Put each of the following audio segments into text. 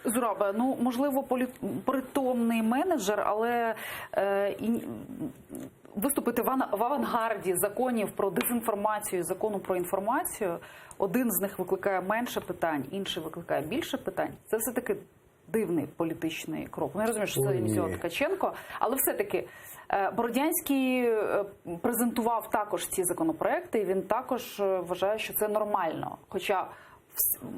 Зураба, ну, можливо, притомний менеджер, але виступити в авангарді законів про дезінформацію, закону про інформацію, один з них викликає менше питань, інший викликає більше питань. Це все-таки дивний політичний крок. Ну, я розумію, що це ініціював Ткаченко, але все-таки Бородянський презентував також ці законопроекти, і він також вважає, що це нормально. Хоча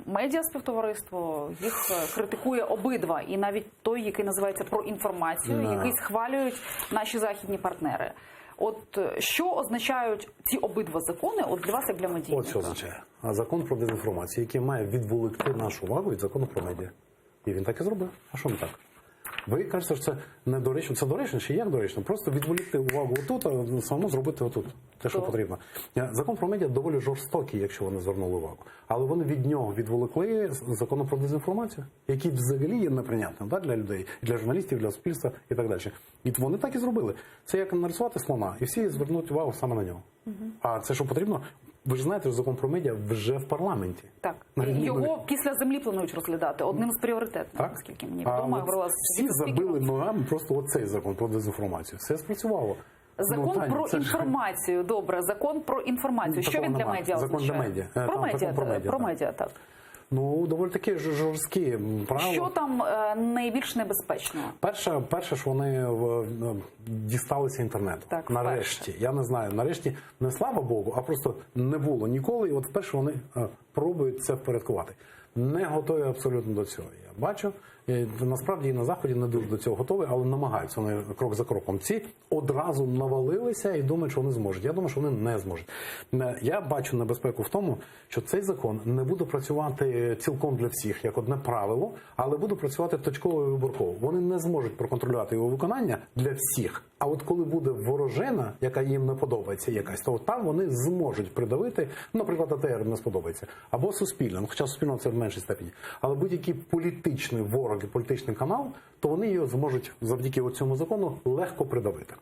медіаспівтовариство їх критикує обидва, і навіть той, який називається «Про інформацію», який схвалюють наші західні партнери. От що означають ці обидва закони от для вас, як для медійника? От що означає. Закон про дезінформацію, який має відволікти нашу увагу від закону про медіа. І він так і зробив. А що не так? Ви кажете, що це недоречно. Це доречно чи як доречно? Просто відволікти увагу отут, а самому зробити отут. Те, що потрібно. Закон про медіа доволі жорстокий, якщо вони звернули увагу. Але вони від нього відволікли закон про дезінформацію, який взагалі є неприйнятним для людей, для журналістів, для суспільства і так далі. І вони так і зробили. Це як нарисувати слона, і всі звернуть увагу саме на нього. А це що потрібно? Ви ж знаєте, що закон про медіа вже в парламенті. Так. Його після землі планують розглядати. Одним з пріоритетних, наскільки мені відомо. Всі забили ногами просто оцей закон про дезінформацію. Все спрацювало. Закон про інформацію. Добре, закон про інформацію. Що він для медіа означає? Закон для медіа. Про медіа, так. Ну, доволі такі жорсткі правила. Що там найбільш небезпечного? Перше, що вони дісталися інтернету. Так, нарешті. Я не знаю, нарешті не слава Богу, а просто не було ніколи. І от вперше вони пробують це впорядкувати. Не готові абсолютно до цього. Я бачу, насправді і на Заході не дуже до цього готові, але намагаються вони крок за кроком. Ці одразу навалилися і думають, що вони зможуть. Я думаю, що вони не зможуть. Я бачу небезпеку в тому, що цей закон не буде працювати цілком для всіх, як одне правило, але буде працювати точково і виборково. Вони не зможуть проконтролювати його виконання для всіх. А от коли буде ворожена, яка їм не подобається якась, то там вони зможуть придавити, наприклад, АТР не сподобається, або Суспільне, хоча Суспільне це в меншій степені, але будь-який політичний ворог і політичний канал, то вони його зможуть завдяки цьому закону легко придавити.